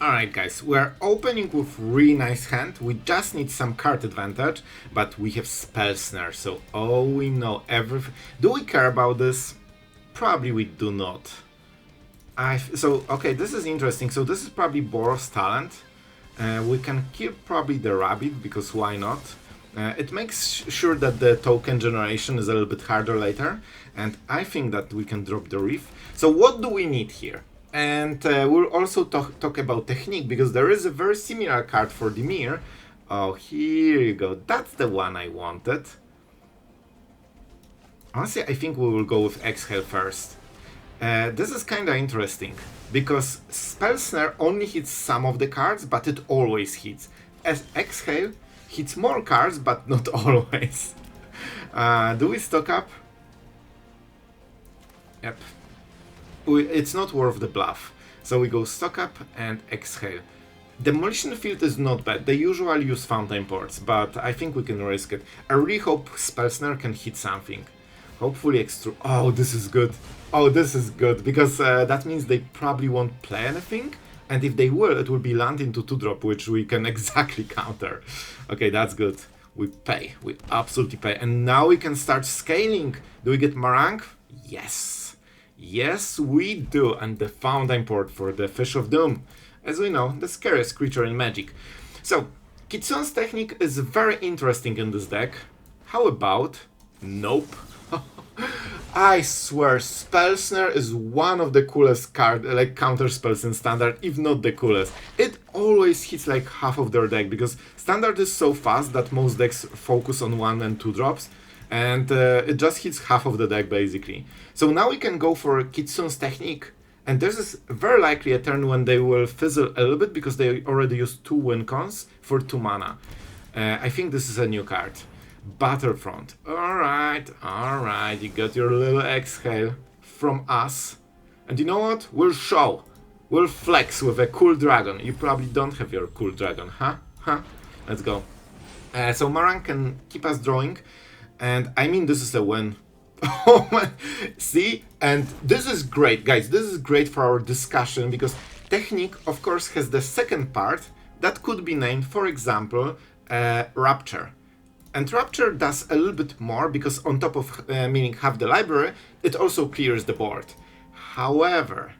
Alright guys, we're opening with really nice hand. We just need some card advantage, but we have Spell Snare, so we know everything. Do we care about this? Probably we do not. Okay, this is interesting. So this is probably Boros talent. We can kill probably the rabbit, because why not? It makes sure that the token generation is a little bit harder later, and I think that we can drop the reef. So what do we need here? And we'll also talk about technique, because there is a very similar card for Dimir. Oh, here you go. That's the one I wanted. Honestly, I think we will go with Exhale first. This is kind of interesting, because Spell Snare only hits some of the cards, but it always hits. As Exhale hits more cards, but not always. Do we stock up? Yep. It's not worth the bluff. So we go stock up and Exhale. Demolition Field is not bad. They usually use Fountainports, but I think we can risk it. I really hope Spell Snare can hit something. Hopefully extra. Oh, this is good. Oh, this is good, because that means they probably won't play anything. And if they will, it will be land into 2-drop, which we can exactly counter. Okay, that's good. We pay. We absolutely pay. And now we can start scaling. Do we get Marang? Yes. Yes, we do. And the Fountainport for the Fish of Doom. As we know, the scariest creature in Magic. So, Kitsune's technique is very interesting in this deck. How about... Nope. I swear, Spell Snare is one of the coolest counter spells in Standard, if not the coolest. It always hits like half of their deck, because Standard is so fast that most decks focus on 1 and 2 drops, and it just hits half of the deck basically. So now we can go for Kitsune's technique, and this is very likely a turn when they will fizzle a little bit, because they already used 2 win cons for 2 mana. I think this is a new card. Battlefront. Alright, you got your little exhale from us. And you know what? We'll show. We'll flex with a cool dragon. You probably don't have your cool dragon, huh? Let's go. So Marang can keep us drawing. And I mean, this is a win. Oh my. See? And this is great, guys. This is great for our discussion, because Technique, of course, has the second part that could be named, for example, Rapture. And Rapture does a little bit more, because on top of meaning half the library, it also clears the board. However,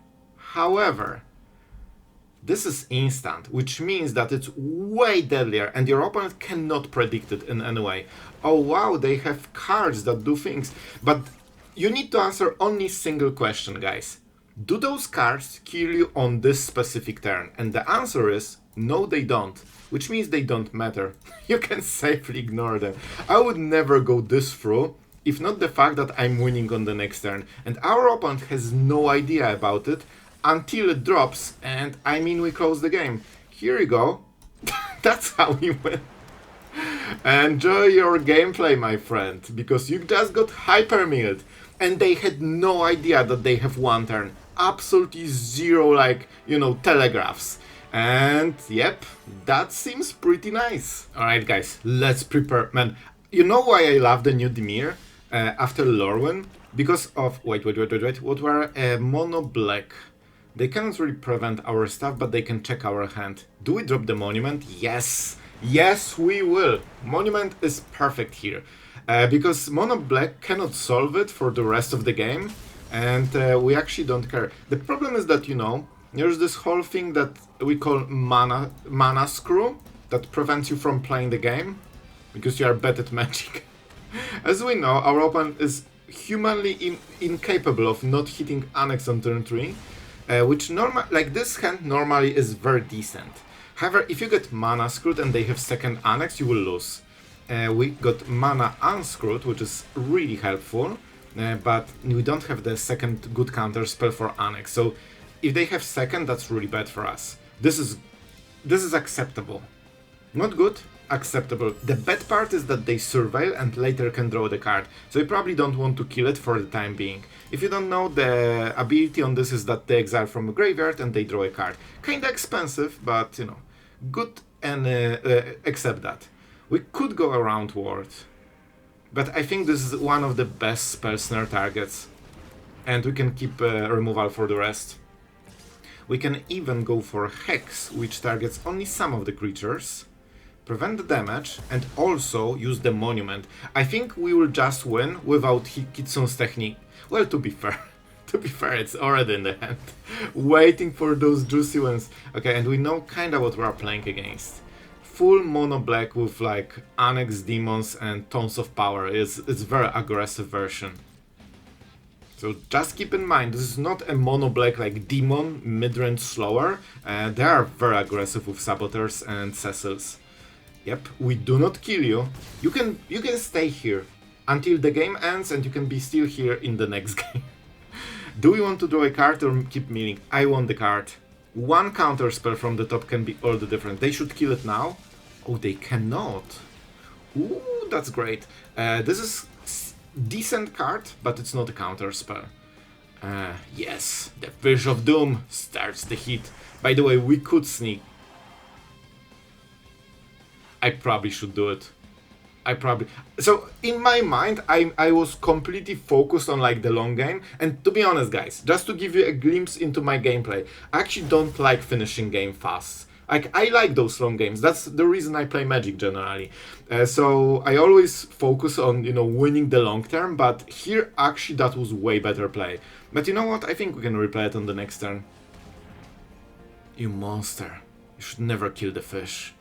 this is instant, which means that it's way deadlier and your opponent cannot predict it in any way. Oh wow, they have cards that do things. But you need to answer only single question, guys. Do those cards kill you on this specific turn? And the answer is no, they don't. Which means they don't matter. You can safely ignore them. I would never go this through, if not the fact that I'm winning on the next turn. And our opponent has no idea about it until it drops, and I mean we close the game. Here you go. That's how we win. Enjoy your gameplay, my friend, because you just got hyper-milled. And they had no idea that they have one turn. Absolutely zero, telegraphs. And yep, that seems pretty nice. Alright guys, let's prepare. Man, you know why I love the new Dimir after Lorwyn? Because of, wait, what were mono black. They cannot really prevent our stuff, but they can check our hand. Do we drop the Monument? Yes! Yes, we will! Monument is perfect here. Because mono black cannot solve it for the rest of the game, and we actually don't care. The problem is that, there's this whole thing that we call mana screw that prevents you from playing the game because you are bad at Magic. As we know, our opponent is humanly incapable of not hitting Annex on turn 3, which this hand normally is very decent. However, if you get mana screwed and they have second Annex, you will lose. We got mana unscrewed, which is really helpful, but we don't have the second good counter spell for Annex. So if they have second, that's really bad for us. This is acceptable. Not good, acceptable. The bad part is that they surveil and later can draw the card. So you probably don't want to kill it for the time being. If you don't know, the ability on this is that they exile from a graveyard and they draw a card. Kinda expensive, but good, and accept that. We could go around Ward, but I think this is one of the best Spell Snare targets. And we can keep removal for the rest. We can even go for Hex, which targets only some of the creatures, prevent the damage, and also use the Monument. I think we will just win without Kitsune's technique. Well, to be fair. To be fair, it's already in the hand. Waiting for those juicy ones. Okay, and we know kinda what we are playing against. Full mono black with like Annex demons and tons of power. It's very aggressive version. So just keep in mind, this is not a mono black like demon, mid-range slower. They are very aggressive with saboteurs and Cecils. Yep, we do not kill you. You can stay here until the game ends, and you can be still here in the next game. Do we want to draw a card or keep milling? I want the card. One counter spell from the top can be all the different. They should kill it now. Oh, they cannot. Ooh, that's great. This is decent card, but it's not a counter spell. Yes, the Fish of Doom starts the hit. By the way, we could sneak. I probably should do it. So in my mind, I was completely focused on like the long game. And to be honest, guys, just to give you a glimpse into my gameplay, I actually don't like finishing game fast. Like, I like those long games. That's the reason I play Magic generally. So I always focus on, you know, winning the long term. But here, actually, that was way better play. But you know what? I think we can replay it on the next turn. You monster. You should never kill the fish.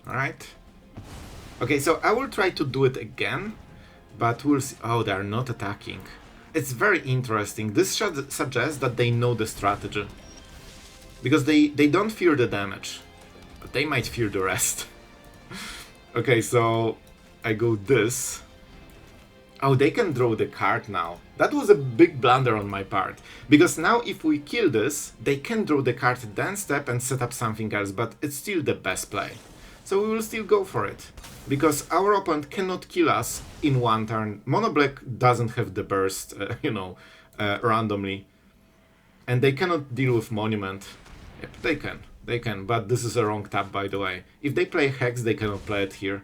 Alright? Okay, so I will try to do it again. But we'll see. Oh, they are not attacking. It's very interesting. This should suggest that they know the strategy. Because they don't fear the damage. But they might fear the rest. Okay, so I go this. Oh, they can draw the card now. That was a big blunder on my part. Because now if we kill this, they can draw the card then step and set up something else. But it's still the best play. So we will still go for it. Because our opponent cannot kill us in one turn. Mono Black doesn't have the burst, randomly. And they cannot deal with Monument. Yep, they can. They can, but this is a wrong tap, by the way. If they play Hex, they cannot play it here.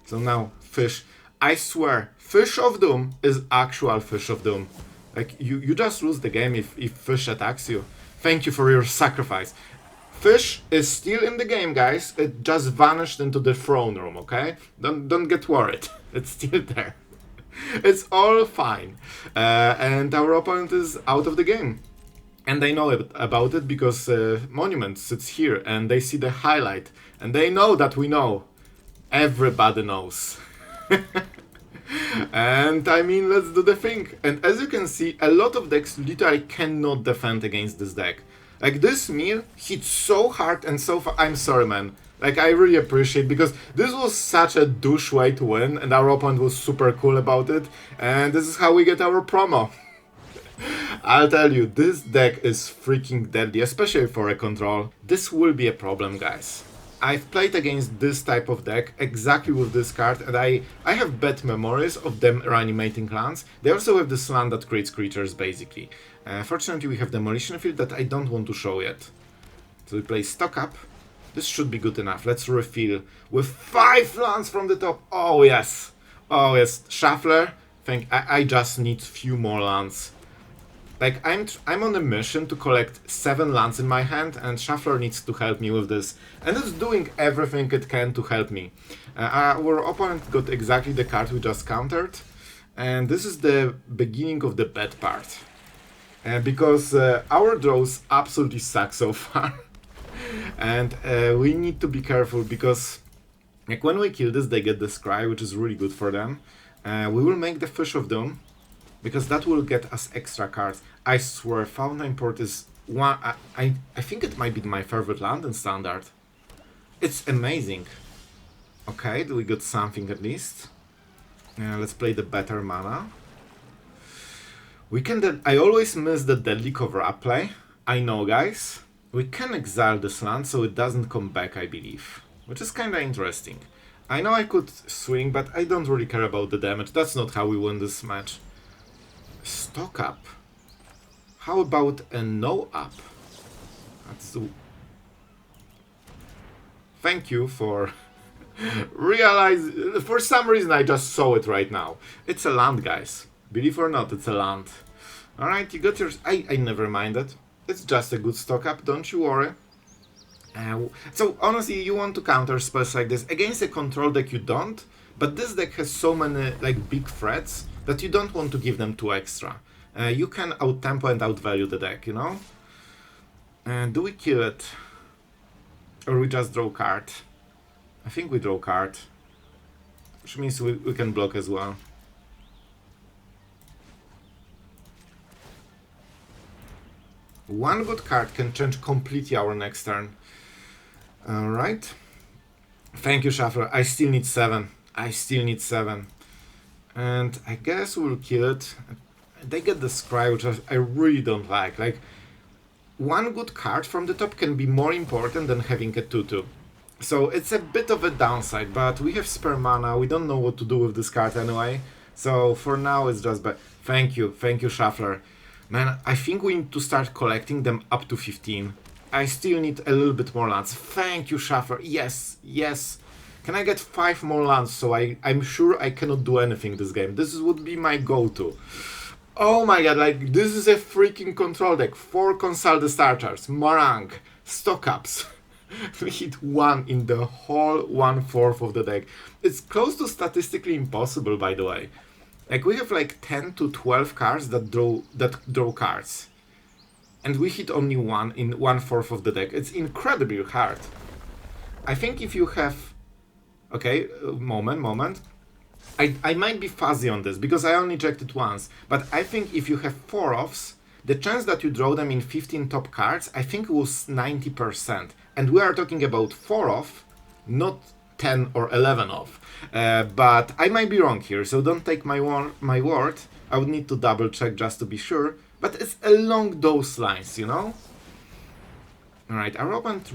So now, Fish. I swear, Fish of Doom is actual Fish of Doom. Like, you just lose the game if Fish attacks you. Thank you for your sacrifice. Fish is still in the game, guys. It just vanished into the throne room, okay? Don't get worried. It's still there. It's all fine. And our opponent is out of the game. And they know about it because Monument sits here and they see the highlight. And they know that we know. Everybody knows. And I mean, let's do the thing. And as you can see, a lot of decks literally cannot defend against this deck. Like, this meal hits so hard and so far. I'm sorry, man. Like, I really appreciate, because this was such a douche way to win, and our opponent was super cool about it. And this is how we get our promo. I'll tell you, this deck is freaking deadly, especially for a control. This will be a problem, guys. I've played against this type of deck exactly with this card, and I have bad memories of them reanimating lands. They also have this land that creates creatures, basically. Fortunately, we have Demolition Field that I don't want to show yet. So we play Stock Up. This should be good enough. Let's refill with 5 lands from the top. Oh, yes. Oh, yes. Shuffler. I just need few more lands. Like, I'm on a mission to collect 7 lands in my hand, and Shuffler needs to help me with this. And it's doing everything it can to help me. Our opponent got exactly the card we just countered. And this is the beginning of the bad part. Because our draws absolutely suck so far. And we need to be careful, because like, when we kill this, they get the Scry, which is really good for them. We will make the Fish of Doom, because that will get us extra cards. I swear, Fountainport is one. I think it might be my favorite land in Standard. It's amazing. Okay, we got something at least. Let's play the better mana. We can. I always miss the deadly cover-up play. I know, guys. We can exile this land so it doesn't come back, I believe. Which is kinda interesting. I know I could swing, but I don't really care about the damage. That's not how we win this match. Stock Up. How about a no up? That's the... Thank you for realize. For some reason I just saw it right now. It's a land, guys. Believe or not, it's a land. Alright, you got yours. I never minded. It's just a good stock up, don't you worry. So honestly, you want to counter spells like this against a control deck, you don't. But this deck has so many like big threats that you don't want to give them 2 extra. You can out-tempo and outvalue the deck, you know? Do we kill it? Or we just draw card? I think we draw card. Which means we can block as well. One good card can change completely our next turn. Alright. Thank you, Shuffler. I still need 7. I still need 7. And I guess we'll kill it. They get the Scry, which I really don't like. Like, one good card from the top can be more important than having a 2-2. So it's a bit of a downside, but we have spare mana. We don't know what to do with this card anyway. So for now, it's just bad. Thank you, Shuffler. Man, I think we need to start collecting them up to 15. I still need a little bit more lands. Thank you, Shuffler. Yes, yes. Can I get 5 more lands so I'm sure I cannot do anything this game? This would be my go-to. Oh my god, like, this is a freaking control deck. 4 Consult the Starters, Marang, stock ups. We hit 1 in the whole 1/4 of the deck. It's close to statistically impossible, by the way. Like, we have like 10 to 12 cards that draw cards. And we hit only 1 in 1/4 of the deck. It's incredibly hard. I think if you have... Okay, moment. I might be fuzzy on this, because I only checked it once. But I think if you have 4 offs, the chance that you draw them in 15 top cards, I think it was 90%. And we are talking about 4 off, not 10 or 11 off. But I might be wrong here, so don't take my word. I would need to double check just to be sure. But it's along those lines, you know? Alright, our opponent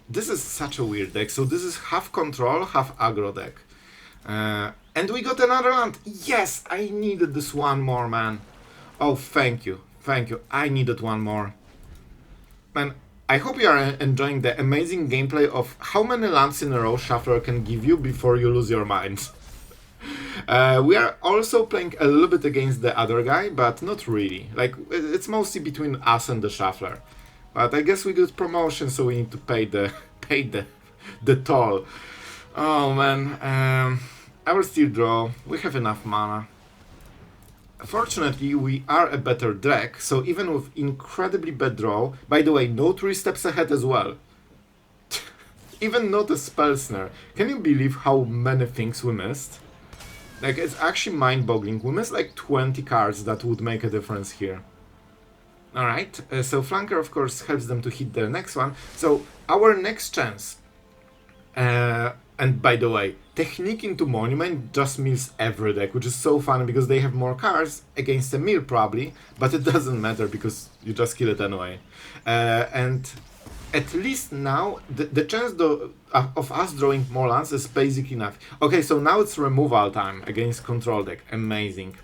this is such a weird deck. So this is half control, half aggro deck. And we got another land. Yes, I needed this one more, man. Oh, thank you. Thank you. I needed one more. Man, I hope you are enjoying the amazing gameplay of how many lands in a row Shuffler can give you before you lose your mind. We are also playing a little bit against the other guy, but not really. Like, it's mostly between us and the Shuffler. But I guess we got promotion, so we need to pay the toll. Oh man, I will still draw. We have enough mana. Fortunately, we are a better deck, so even with incredibly bad draw, by the way, no 3 steps ahead as well. Even not a Spell Snare. Can you believe how many things we missed? Like, it's actually mind-boggling. We missed like 20 cards that would make a difference here. Alright, so Flanker of course helps them to hit their next one. So, our next chance. And by the way, Technique into Monument just mills every deck, which is so funny because they have more cards against a mill probably, but it doesn't matter because you just kill it anyway. And at least now, the chance of us drawing more lands is basically enough. Okay, so now it's removal time against control deck. Amazing.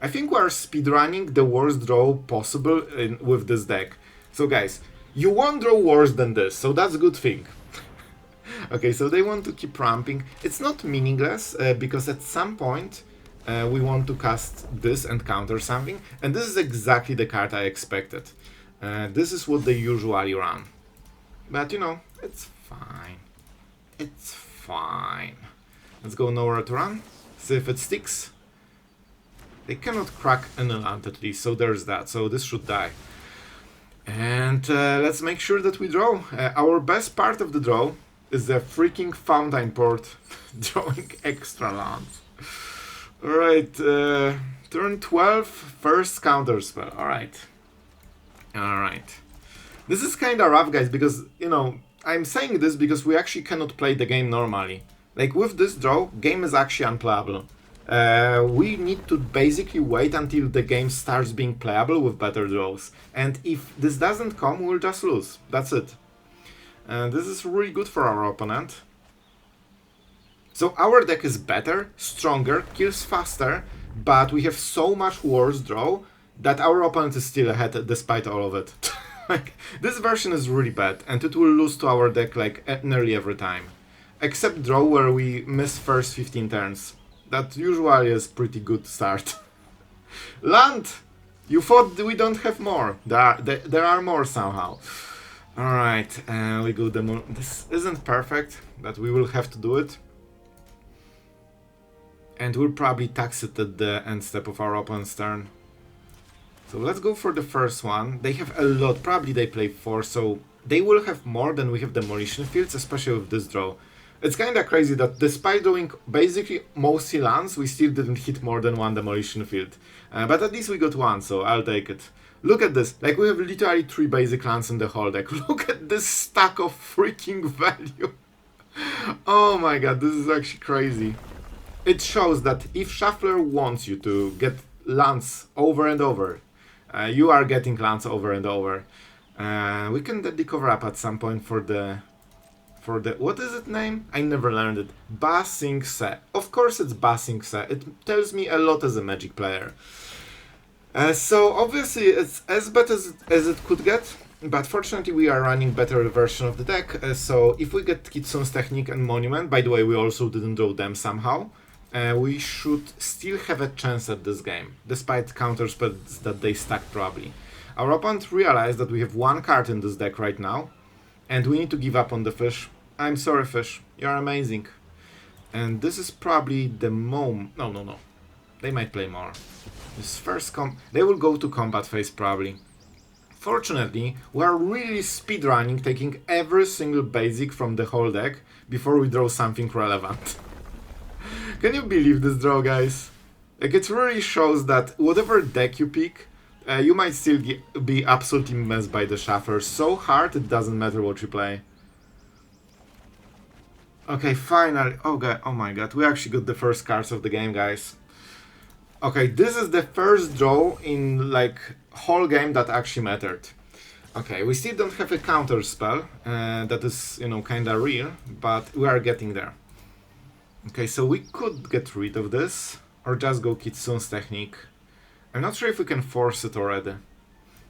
I think we are speedrunning the worst draw possible with this deck. So guys, you won't draw worse than this, so that's a good thing. Okay, so they want to keep ramping. It's not meaningless, because at some point we want to cast this and counter something, and this is exactly the card I expected. This is what they usually run. But you know, it's fine. It's fine. Let's go nowhere to run, see if it sticks. They cannot crack any land at least, so there's that, so this should die. And let's make sure that we draw. Our best part of the draw is the freaking Fountainport drawing extra lands. Alright, turn 12, first counter spell. Alright. Alright. This is kinda rough, guys, because, you know, I'm saying this because we actually cannot play the game normally. Like, with this draw, game is actually unplayable. We need to basically wait until the game starts being playable with better draws. And if this doesn't come, we'll just lose. That's it. This is really good for our opponent. So our deck is better, stronger, kills faster, but we have so much worse draw that our opponent is still ahead despite all of it. Like, this version is really bad, and it will lose to our deck like nearly every time. Except draw where we miss first 15 turns. That usually is pretty good start. Land! You thought we don't have more. There are more somehow. Alright, we go demo. This isn't perfect, but we will have to do it. And we'll probably tax it at the end step of our opponent's turn. So let's go for the first one. They have a lot, probably they play 4, so they will have more than we have Demolition Fields, especially with this draw. It's kinda crazy that despite doing basically mostly lands, we still didn't hit more than 1 Demolition Field. But at least we got 1, so I'll take it. Look at this, like we have literally 3 basic lands in the whole deck. Look at this stack of freaking value. Oh my god, this is actually crazy. It shows that if Shuffler wants you to get lands over and over, you are getting lands over and over. We can deadly cover up at some point for the what is it name? I never learned it. Ba Sing Se. Of course it's Ba Sing Se. It tells me a lot as a Magic player. So obviously it's as bad as it could get, but fortunately we are running better version of the deck. So if we get Kitsune's Technique and Monument, by the way we also didn't draw them somehow, we should still have a chance at this game, despite counter spells that they stack probably. Our opponent realized that we have 1 card in this deck right now, and we need to give up on the fish. I'm sorry, fish. You're amazing. And this is probably the moment. No. They might play more. This first they will go to combat phase probably. Fortunately, we are really speedrunning, taking every single basic from the whole deck before we draw something relevant. Can you believe this draw, guys? Like, it really shows that whatever deck you pick, you might still be absolutely messed by the shuffler so hard it doesn't matter what you play. Okay, finally. Oh my god, we actually got the first cards of the game, guys. Okay, this is the first draw in like whole game that actually mattered. Okay, we still don't have a counter spell. That is, you know, kinda real, but we are getting there. Okay, so we could get rid of this, or just go Kitsune's Technique. I'm not sure if we can force it already.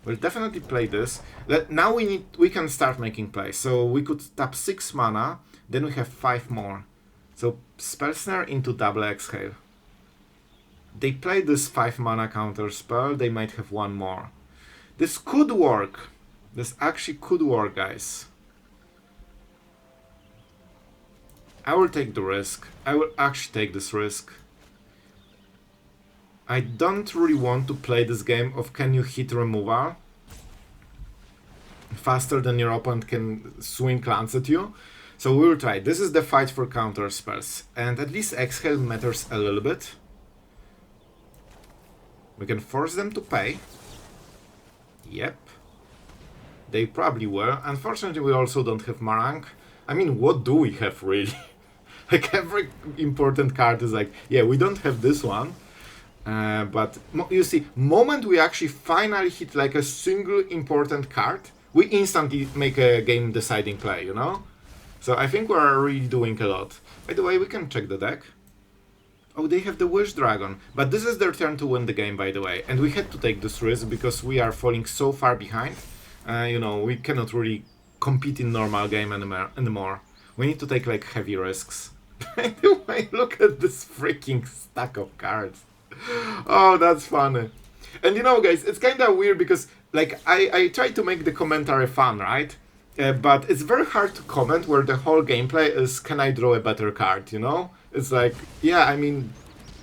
We'll definitely play this. Now we can start making plays. So we could tap 6 mana, then we have 5 more. So Spell Snare into Double Exhale. They play this 5 mana counter spell, they might have 1 more. This could work. This actually could work, guys. I will take the risk. I will actually take this risk. I don't really want to play this game of can you hit removal faster than your opponent can swing lands at you. So we will try. This is the fight for counter spells. And at least Exhale matters a little bit. We can force them to pay. Yep. They probably will. Unfortunately, we also don't have Marang. I mean, what do we have really? Like, every important card is like, yeah, we don't have this one. But you see, moment we actually finally hit like a single important card, we instantly make a game deciding play, you know? So I think we're really doing a lot. By the way, we can check the deck. Oh, they have the Wish Dragon. But this is their turn to win the game, by the way. And we had to take this risk because we are falling so far behind. You know, we cannot really compete in normal game anymore. We need to take like heavy risks. By the way, look at this freaking stack of cards. Oh, that's funny. And you know, guys, it's kind of weird because, like, I try to make the commentary fun, right? But it's very hard to comment where the whole gameplay is, can I draw a better card, you know? It's like, yeah, I mean,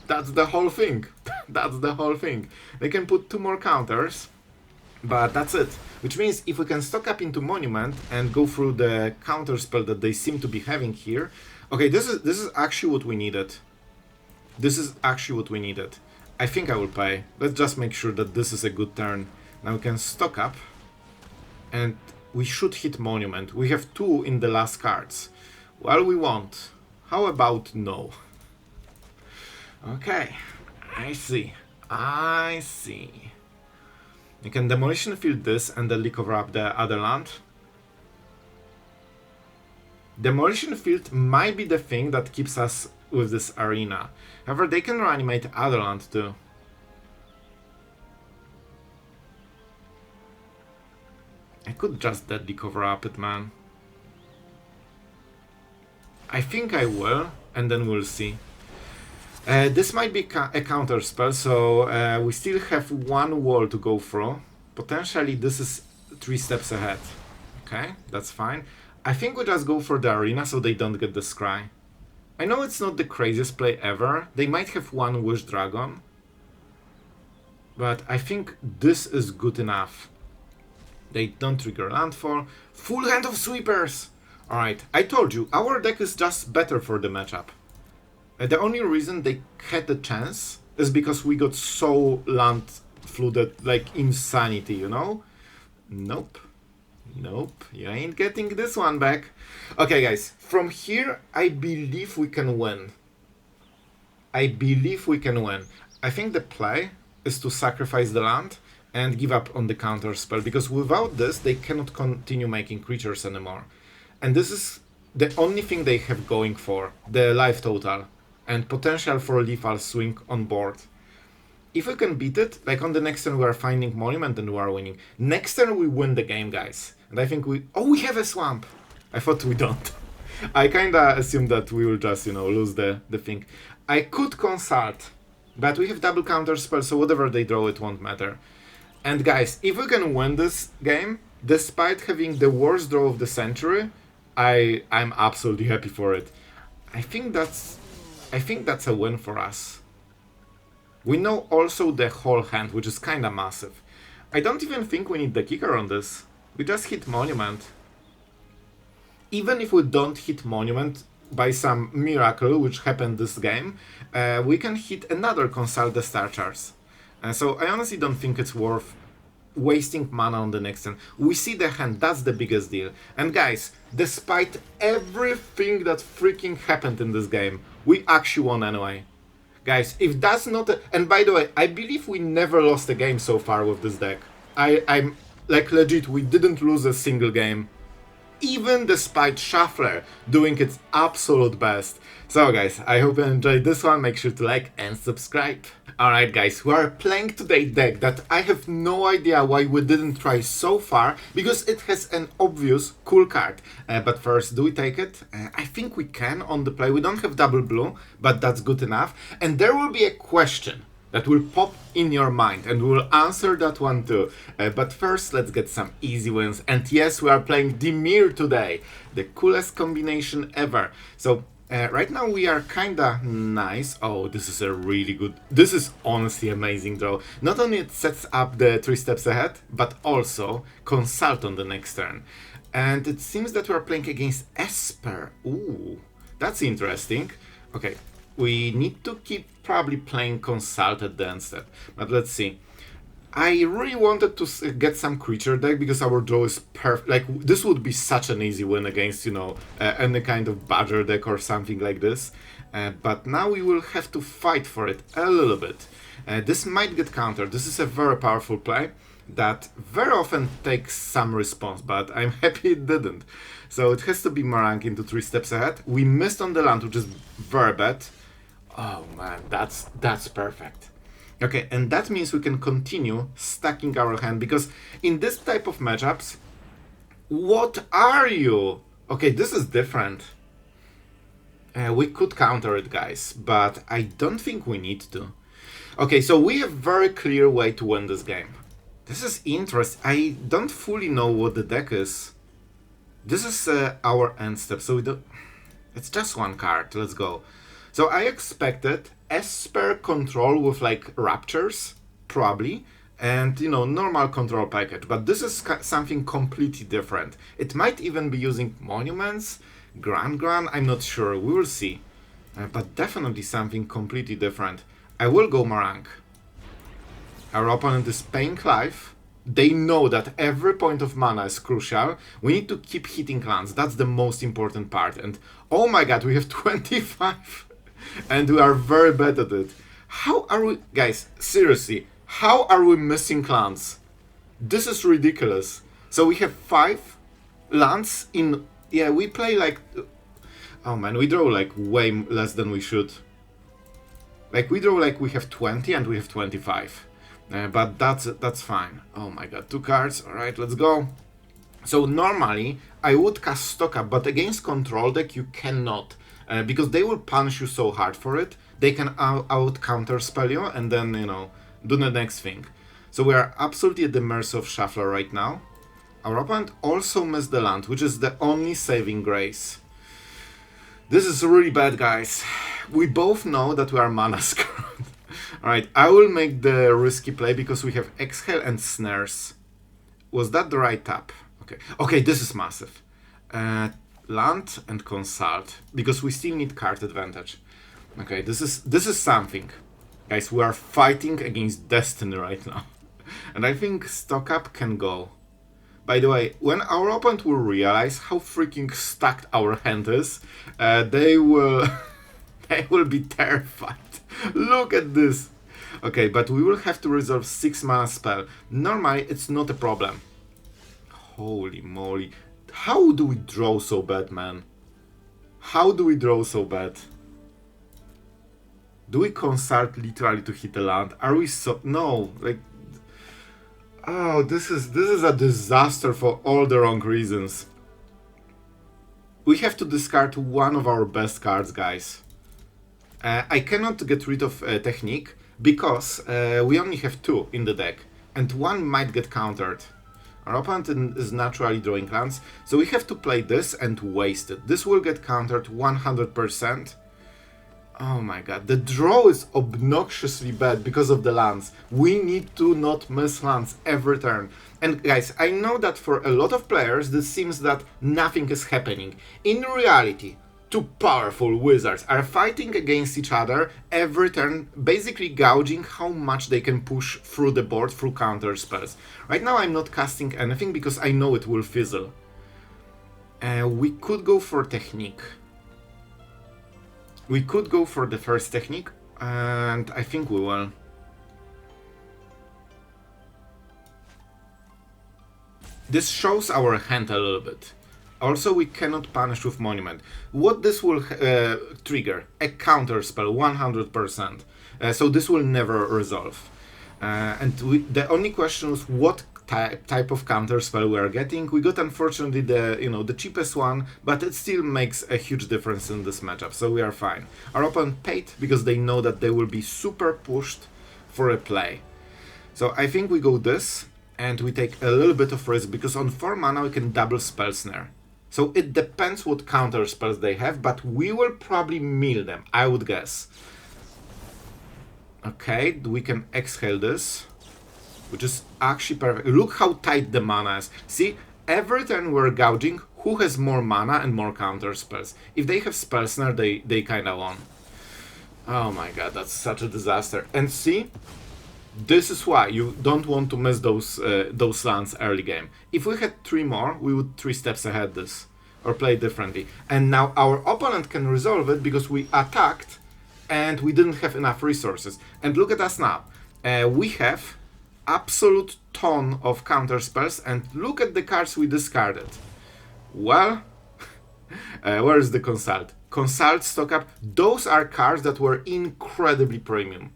that's the whole thing. That's the whole thing. They can put 2 more counters, but that's it. Which means if we can stock up into Monument and go through the counter spell that they seem to be having here. Okay, this is actually what we needed. This is actually what we needed. I think I will pay. Let's just make sure that this is a good turn. Now we can stock up. And we should hit Monument. We have 2 in the last cards. Well, we won't. How about no? Okay. I see. I see. You can Demolition Field this and then cover up the other land. Demolition Field might be the thing that keeps us with this arena. However, they can reanimate other land too. I could just deadly cover up it, man. I think I will, and then we'll see. This might be a counter spell, so we still have one wall to go through. Potentially this is 3 steps ahead. Okay, that's fine. I think we just go for the arena so they don't get the scry. I know it's not the craziest play ever. They might have one Wish Dragon. But I think this is good enough. They don't trigger landfall. Full hand of sweepers! Alright, I told you, our deck is just better for the matchup. The only reason they had the chance is because we got so land flooded, like insanity, you know? Nope. Nope, you ain't getting this one back. Okay, guys, from here, I believe we can win. I believe we can win. I think the play is to sacrifice the land and give up on the counter spell, because without this, they cannot continue making creatures anymore. And this is the only thing they have going for, the life total, and potential for lethal swing on board. If we can beat it, like on the next turn we are finding Monument and we are winning. Next turn we win the game, guys. And I think we... Oh, we have a swamp! I thought we don't. I kinda assumed that we will just, you know, lose the thing. I could consult, but we have double counter spell, so whatever they draw, it won't matter. And guys, if we can win this game, despite having the worst draw of the century, I'm absolutely happy for it. I think that's a win for us. We know also the whole hand, which is kinda massive. I don't even think we need the kicker on this. We just hit Monument. Even if we don't hit Monument by some miracle, which happened this game, we can hit another Consult the Star Charts. So I honestly don't think it's worth wasting mana on the next turn. We see the hand, that's the biggest deal. And guys, despite everything that freaking happened in this game, we actually won anyway. Guys, if that's not a... And by the way, I believe we never lost a game so far with this deck. I'm like legit, we didn't lose a single game. Even despite Shuffler doing its absolute best. So guys, I hope you enjoyed this one. Make sure to like and subscribe. Alright guys, we are playing today deck that I have no idea why we didn't try so far, because it has an obvious cool card. But first, do we take it? I think we can on the play. We don't have double blue, but that's good enough. And there will be a question that will pop in your mind, and we'll answer that one too. But first, let's get some easy wins. And yes, we are playing Dimir today, the coolest combination ever. So right now we are kinda nice. Oh, this is a really good... This is honestly amazing draw. Not only it sets up the 3 steps ahead, but also consult on the next turn. And it seems that we are playing against Esper. Ooh, that's interesting. Okay, we need to keep probably playing Consult at the end step. But let's see. I really wanted to get some creature deck because our draw is perfect. Like, this would be such an easy win against, you know, any kind of Badger deck or something like this. But now we will have to fight for it a little bit. This might get countered. This is a very powerful play that very often takes some response, but I'm happy it didn't. So it has to be Marang into 3 steps ahead. We missed on the land, which is very bad. Oh man, that's perfect. Okay, and that means we can continue stacking our hand, because in this type of matchups, what are you? Okay, this is different. We could counter it, guys, but I don't think we need to. Okay, so we have very clear way to win this game. This is interesting. I don't fully know what the deck is. This is our end step, so we don't... It's just one card, let's go. So I expected Esper control with like Raptures, probably, and you know, normal control package, but this is something completely different. It might even be using Monuments, Gran, I'm not sure, we will see. But definitely something completely different. I will go Marang. Our opponent is paying life. They know that every point of mana is crucial. We need to keep hitting lands, that's the most important part. And oh my god, we have 25! And we are very bad at it. How are we... Guys, seriously, how are we missing lands? This is ridiculous. So we have 5 lands in... Yeah, we play like... Oh man, we draw like way less than we should. Like, we draw like we have 20 and we have 25. But that's fine. Oh my god, 2 cards. Alright, let's go. So normally, I would cast Stock Up, but against control deck you cannot. because they will punish you so hard for it. They can out counter spell you and then, you know, do the next thing. So we are absolutely at the mercy of Shuffler right now. Our opponent also missed the land, which is the only saving grace. This is really bad, guys. We both know that we are mana screwed. Alright, I will make the risky play because we have Exhale and Snares. Was that the right tap? Okay, okay, this is massive. Land and Consult, because we still need card advantage. Okay, this is something. Guys, we are fighting against destiny right now. And I think stock up can go. By the way, when our opponent will realize how freaking stacked our hand is, they will they will be terrified. Look at this. Okay, but we will have to resolve 6 mana spell. Normally, it's not a problem. Holy moly. How do we draw so bad, man? How do we draw so bad? Do we consult literally to hit a land? Are we so... No, like... Oh, this is a disaster for all the wrong reasons. We have to discard one of our best cards, guys. I cannot get rid of Technique because we only have 2 in the deck, and 1 might get countered. Our opponent is naturally drawing lands, so we have to play this and waste it. This will get countered 100%. Oh my god, the draw is obnoxiously bad because of the lands. We need to not miss lands every turn. And guys, I know that for a lot of players this seems that nothing is happening. In reality, 2 powerful wizards are fighting against each other every turn, basically gouging how much they can push through the board through counter spells. Right now I'm not casting anything because I know it will fizzle. We could go for Technique. We could go for the first Technique, and I think we will. This shows our hand a little bit. Also, we cannot punish with Monument. What this will trigger? A counter spell, 100%. So this will never resolve. The only question is what type of counter spell we are getting. We got, unfortunately, the cheapest one, but it still makes a huge difference in this matchup, so we are fine. Our opponent paid because they know that they will be super pushed for a play. So I think we go this, and we take a little bit of risk, because on 4 mana we can double Spell Snare. So it depends what counter spells they have, but we will probably mill them, I would guess. Okay, we can exhale this, which is actually perfect. Look how tight the mana is. See, every turn we're gouging who has more mana and more counter spells. If they have Spell Snare, they kinda won. Oh my god, that's such a disaster. And see, this is why you don't want to miss those lands early game. If we had 3 more, we would 3 steps ahead this, or play differently. And now our opponent can resolve it because we attacked and we didn't have enough resources. And look at us now. We have absolute ton of counter spells, and look at the cards we discarded. Well, where is the Consult? Consult, stock up, those are cards that were incredibly premium.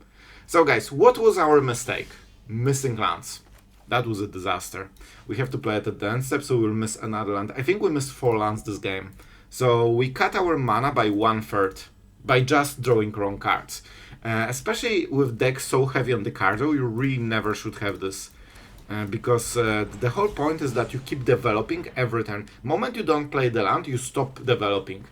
So guys, what was our mistake? Missing lands. That was a disaster. We have to play it at the end step, so we'll miss another land. I think we missed 4 lands this game. So we cut our mana by 1/3 by just drawing wrong cards. Especially with decks so heavy on the card draw, you really never should have this. Because the whole point is that you keep developing every turn. Moment you don't play the land, you stop developing.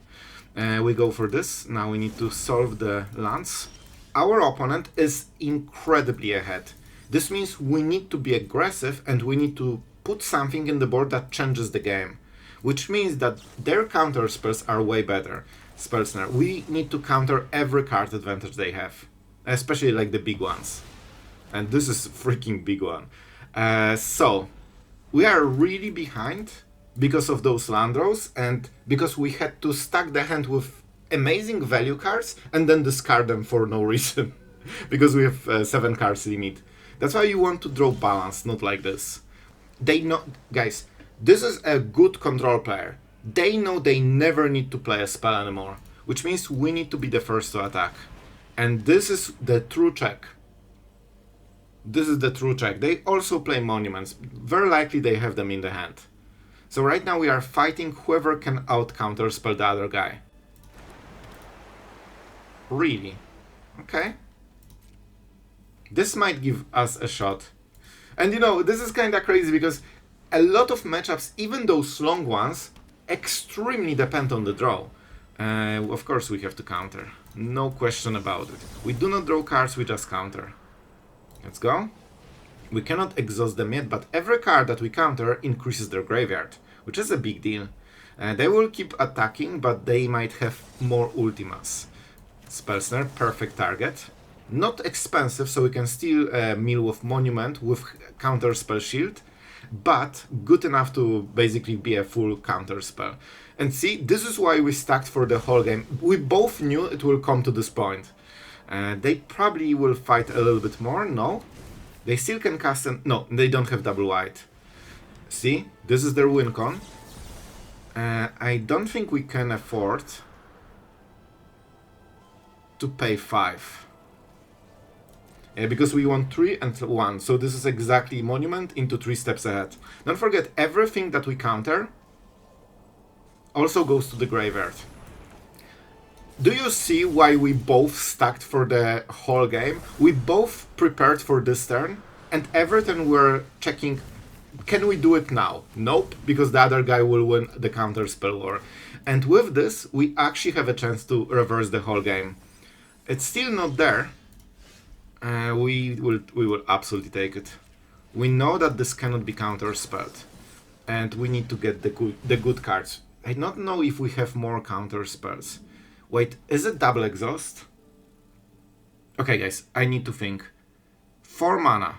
We go for this. Now we need to solve the lands. Our opponent is incredibly ahead. This means we need to be aggressive and we need to put something in the board that changes the game. Which means that their counter spells are way better. Spell Snare. We need to counter every card advantage they have. Especially like the big ones. And this is a freaking big one. So, we are really behind because of those land draws and because we had to stack the hand with amazing value cards and then discard them for no reason. Because we have 7 cards limit. That's why you want to draw balanced, not like this. They know, guys, this is a good control player. They know they never need to play a spell anymore, which means we need to be the first to attack. And this is the true check. This is the true check. They also play monuments. Very likely they have them in the hand. So right now we are fighting whoever can out-counter spell the other guy. Really? Okay. This might give us a shot. And you know, this is kind of crazy because a lot of matchups, even those long ones, extremely depend on the draw. Of course we have to counter. No question about it. We do not draw cards, we just counter. Let's go. We cannot exhaust them yet, but every card that we counter increases their graveyard, which is a big deal. They will keep attacking, but they might have more ultimas. Spell Snare, perfect target. Not expensive, so we can steal a mill with Monument with counter spell shield, but good enough to basically be a full counter spell. And see, this is why we stacked for the whole game. We both knew it will come to this point. They probably will fight a little bit more, no? They still can cast an... No, they don't have double white. See, this is their win con. I don't think we can afford to pay 5. Because we want 3 and 1, so this is exactly Monument into 3 steps ahead. Don't forget, everything that we counter also goes to the graveyard. Do you see why we both stacked for the whole game? We both prepared for this turn, and every turn we're checking, can we do it now? Nope, because the other guy will win the counter spell war. And with this, we actually have a chance to reverse the whole game. It's still not there. We will absolutely take it. We know that this cannot be counter-spelled, and we need to get the good cards. I don't know if we have more counter spells. Wait, is it double exhaust? Okay guys, I need to think. 4 mana.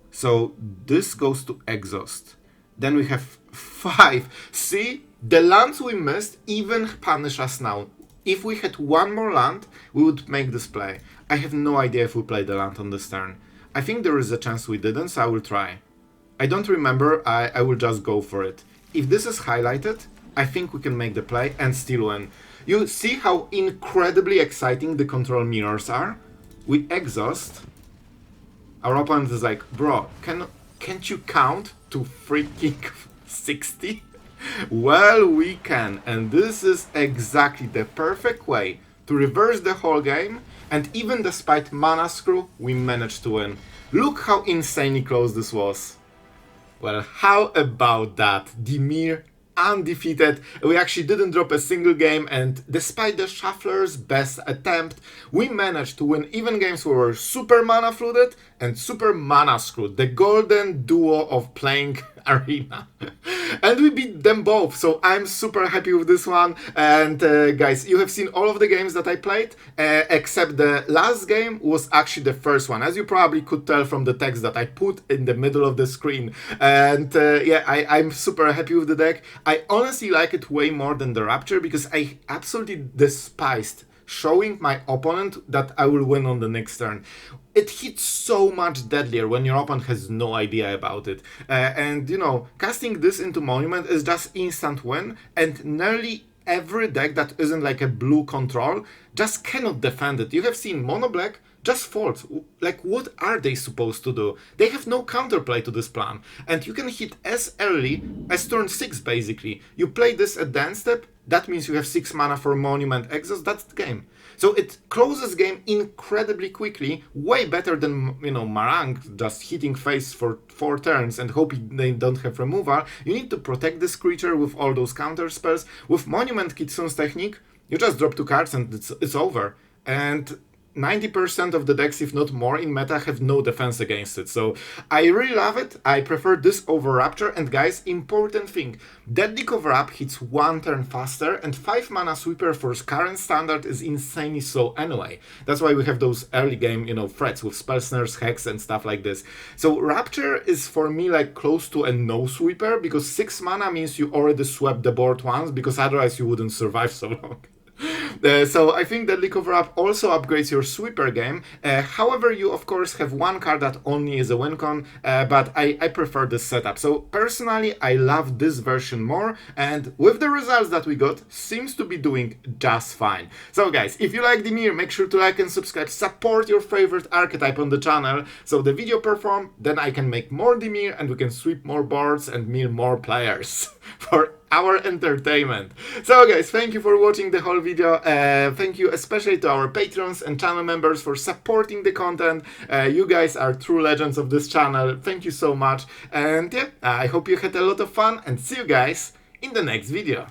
So this goes to exhaust. Then we have 5. See? The lands we missed even punish us now. If we had one more land, we would make this play. I have no idea if we played the land on this turn. I think there is a chance we didn't, so I will try. I don't remember, I will just go for it. If this is highlighted, I think we can make the play and still win. You see how incredibly exciting the control mirrors are? We exhaust. Our opponent is like, bro, can't you count to freaking 60? Well, we can, and this is exactly the perfect way to reverse the whole game, and even despite mana screw, we managed to win. Look how insanely close this was. Well, how about that? Dimir undefeated. We actually didn't drop a single game, and despite the Shuffler's best attempt, we managed to win even games where we were super mana flooded and super mana screwed. The golden duo of playing Arena. And we beat them both, so I'm super happy with this one. And guys, you have seen all of the games that I played, except the last game was actually the first one, as you probably could tell from the text that I put in the middle of the screen. And yeah, I'm super happy with the deck. I honestly like it way more than the Rapture, because I absolutely despised showing my opponent that I will win on the next turn. It hits so much deadlier when your opponent has no idea about it. And you know, casting this into Monument is just instant win, and nearly every deck that isn't like a blue control just cannot defend it. You have seen Mono Black just folds. Like, what are they supposed to do? They have no counterplay to this plan. And you can hit as early as turn 6, basically. You play this at the end step, that means you have 6 mana for Monument Exhaust, that's the game. So it closes game incredibly quickly, way better than, you know, Marang just hitting face for 4 turns and hoping they don't have removal. You need to protect this creature with all those counter spells. With Monument Kitsune's technique, you just drop 2 cards and it's over. And 90% of the decks, if not more, in meta have no defense against it. So I really love it. I prefer this over Rapture. And guys, important thing, Deadly Cover-Up hits 1 turn faster, and 5 mana sweeper for current standard is insanely slow anyway. That's why we have those early game, you know, threats with Spell Snares, Hex and stuff like this. So Rapture is for me like close to a no sweeper, because 6 mana means you already swept the board once, because otherwise you wouldn't survive so long. So I think Deadly Cover-Up also upgrades your sweeper game. However, you of course have 1 card that only is a win con, but I prefer this setup. So personally, I love this version more, and with the results that we got, seems to be doing just fine. So guys, if you like Dimir, make sure to like and subscribe, support your favorite archetype on the channel, so the video perform, then I can make more Dimir and we can sweep more boards and mill more players. For our entertainment. So guys, thank you for watching the whole video. Thank you especially to our patrons and channel members for supporting the content. You guys are true legends of this channel. Thank you so much. And yeah, I hope you had a lot of fun, and see you guys in the next video.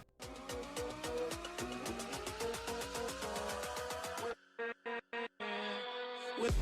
With